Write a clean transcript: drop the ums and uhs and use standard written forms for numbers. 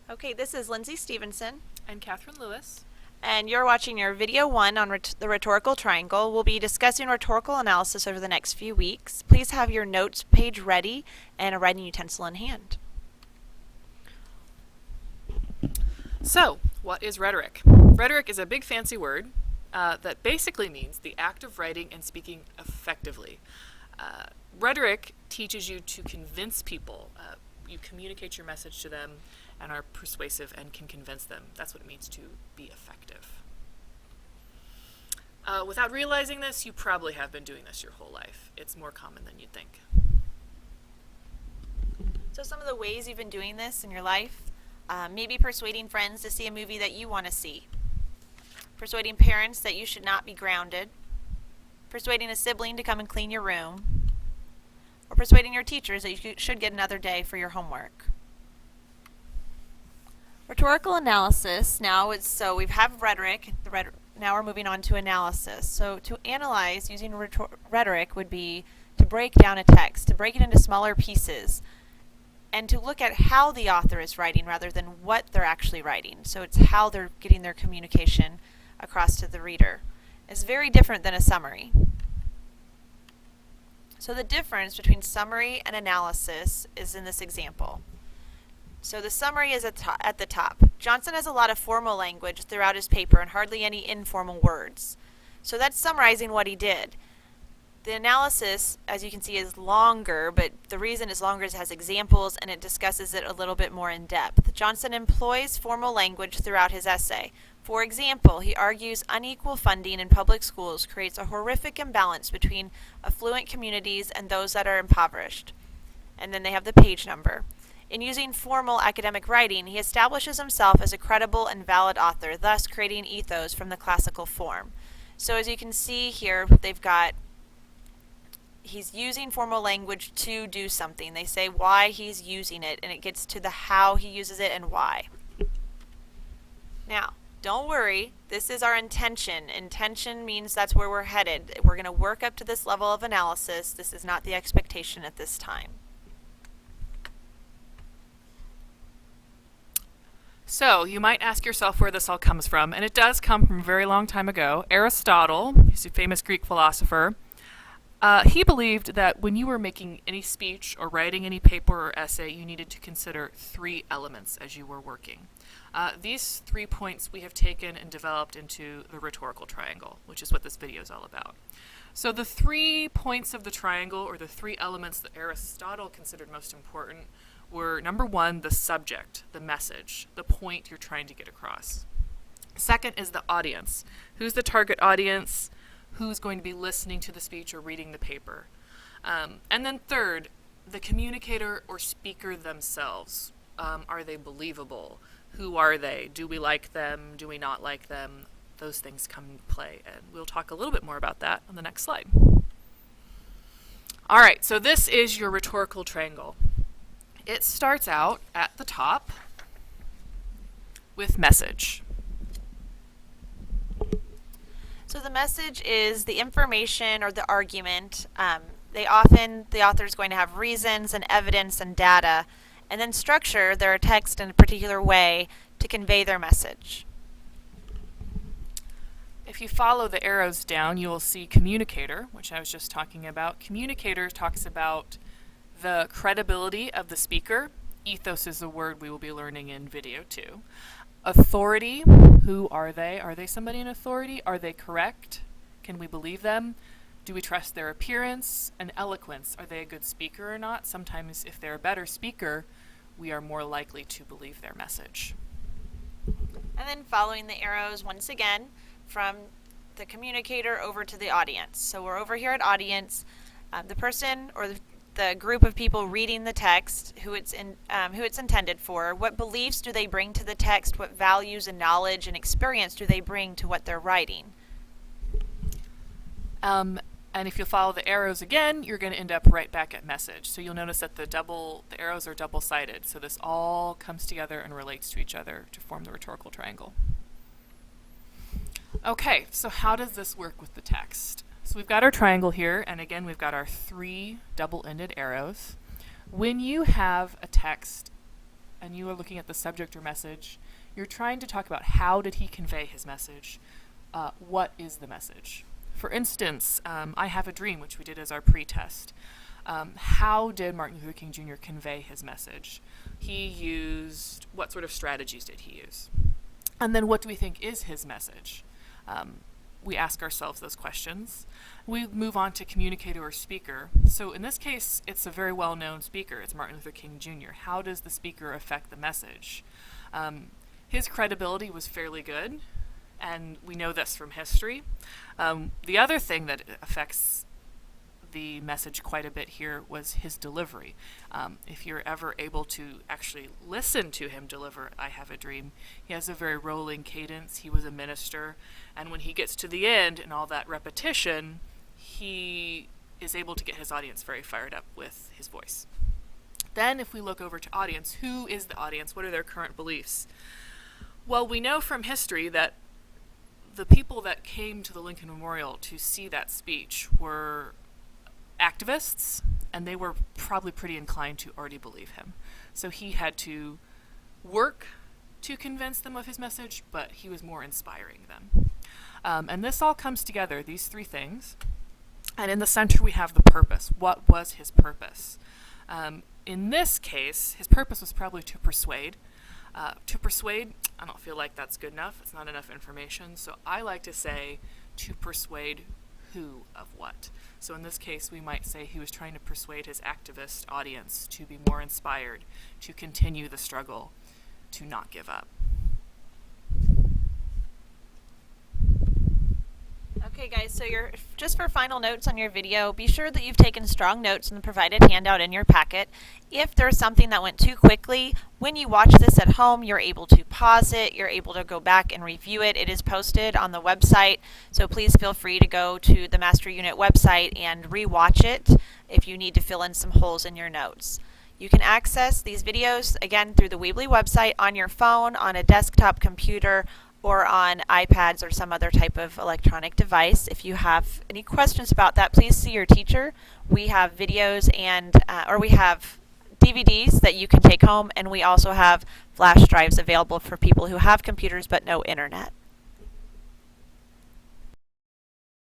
Okay, this is Lindsay Stevenson, And Catherine Lewis. and you're watching your video 1 on the Rhetorical Triangle. We'll be discussing rhetorical analysis over the next few weeks. Please have your notes page ready and a writing utensil in hand. So, what is rhetoric? Rhetoric is a big fancy word that basically means the act of writing and speaking effectively. Rhetoric teaches you to convince people. You communicate your message to them and are persuasive and can convince them. That's what it means to be effective. Without realizing this, you probably have been doing this your whole life. It's more common than you'd think. So some of the ways you've been doing this in your life, maybe persuading friends to see a movie that you want to see, persuading parents that you should not be grounded, persuading a sibling to come and clean your room, or persuading your teachers that you should get another day for your homework. Rhetorical analysis now is, so we have rhetoric, now we're moving on to analysis. So to analyze using rhetoric would be to break down a text, to break it into smaller pieces, and to look at how the author is writing rather than what they're actually writing. So it's how they're getting their communication across to the reader. It's very different than a summary. So the difference between summary and analysis is in this example. So the summary is at the top. Johnson has a lot of formal language throughout his paper and hardly any informal words. So that's summarizing what he did. The analysis, as you can see, is longer, but the reason it's longer is it has examples and it discusses it a little bit more in depth. Johnson employs formal language throughout his essay. For example, he argues unequal funding in public schools creates a horrific imbalance between affluent communities and those that are impoverished. And then they have the page number. In using formal academic writing, he establishes himself as a credible and valid author, thus creating ethos from the classical form. So as you can see here, he's using formal language to do something. They say why he's using it, and it gets to the how he uses it and why. Now, don't worry, this is our intention. Intention means that's where we're headed. We're going to work up to this level of analysis. This is not the expectation at this time. So, you might ask yourself where this all comes from, and it does come from a very long time ago. Aristotle, he's a famous Greek philosopher, he believed that when you were making any speech or writing any paper or essay, you needed to consider 3 elements as you were working. These 3 points we have taken and developed into the rhetorical triangle, which is what this video is all about. So the 3 points of the triangle, or the 3 elements that Aristotle considered most important, were number 1, the subject, the message, the point you're trying to get across. Second is the audience. Who's the target audience? Who's going to be listening to the speech or reading the paper? And then third, the communicator or speaker themselves. Are they believable? Who are they? Do we like them? Do we not like them? Those things come into play, and we'll talk a little bit more about that on the next slide. All right, so this is your rhetorical triangle. It starts out at the top with message. So the message is the information or the argument. The author is going to have reasons and evidence and data, and then structure their text in a particular way to convey their message. If you follow the arrows down, you will see communicator, which I was just talking about. Communicator talks about the credibility of the speaker. Ethos is a word we will be learning in video 2. Authority, who are they? Are they somebody in authority? Are they correct? Can we believe them? Do we trust their appearance? And eloquence, are they a good speaker or not? Sometimes if they're a better speaker, we are more likely to believe their message. And then following the arrows once again from the communicator over to the audience. So we're over here at audience. The person or the group of people reading the text, who it's intended for. What beliefs do they bring to the text? What values and knowledge and experience do they bring to what they're writing? And if you follow the arrows again, you're going to end up right back at message. So you'll notice that the arrows are double-sided. So this all comes together and relates to each other to form the rhetorical triangle. Okay, so how does this work with the text? So we've got our triangle here, and again we've got our 3 double-ended arrows. When you have a text and you are looking at the subject or message, you're trying to talk about how did he convey his message? What is the message? For instance, I Have a Dream, which we did as our pre-test. How did Martin Luther King Jr. convey his message? What sort of strategies did he use? And then what do we think is his message? We ask ourselves those questions. We move on to communicator or speaker. So in this case, it's a very well-known speaker. It's Martin Luther King Jr. How does the speaker affect the message? His credibility was fairly good, and we know this from history. The other thing that affects the message quite a bit here was his delivery. If you're ever able to actually listen to him deliver I Have a Dream, he has a very rolling cadence. He was a minister, and when he gets to the end and all that repetition, he is able to get his audience very fired up with his voice. Then if we look over to audience, who is the audience? What are their current beliefs? Well, we know from history that the people that came to the Lincoln Memorial to see that speech were activists, and they were probably pretty inclined to already believe him. So he had to work to convince them of his message, but he was more inspiring them. And this all comes together, these three things. And in the center we have the purpose. What was his purpose? In this case, his purpose was probably to persuade. To persuade, I don't feel like that's good enough. It's not enough information. So I like to say to persuade who of what. So in this case, we might say he was trying to persuade his activist audience to be more inspired, to continue the struggle, to not give up. Okay guys, so just for final notes on your video, be sure that you've taken strong notes in the provided handout in your packet. If there's something that went too quickly, when you watch this at home, you're able to pause it, you're able to go back and review it. It is posted on the website, so please feel free to go to the Master Unit website and re-watch it if you need to fill in some holes in your notes. You can access these videos, again, through the Weebly website on your phone, on a desktop computer, or on iPads or some other type of electronic device. If you have any questions about that, please see your teacher. We have videos or we have DVDs that you can take home, and we also have flash drives available for people who have computers but no internet.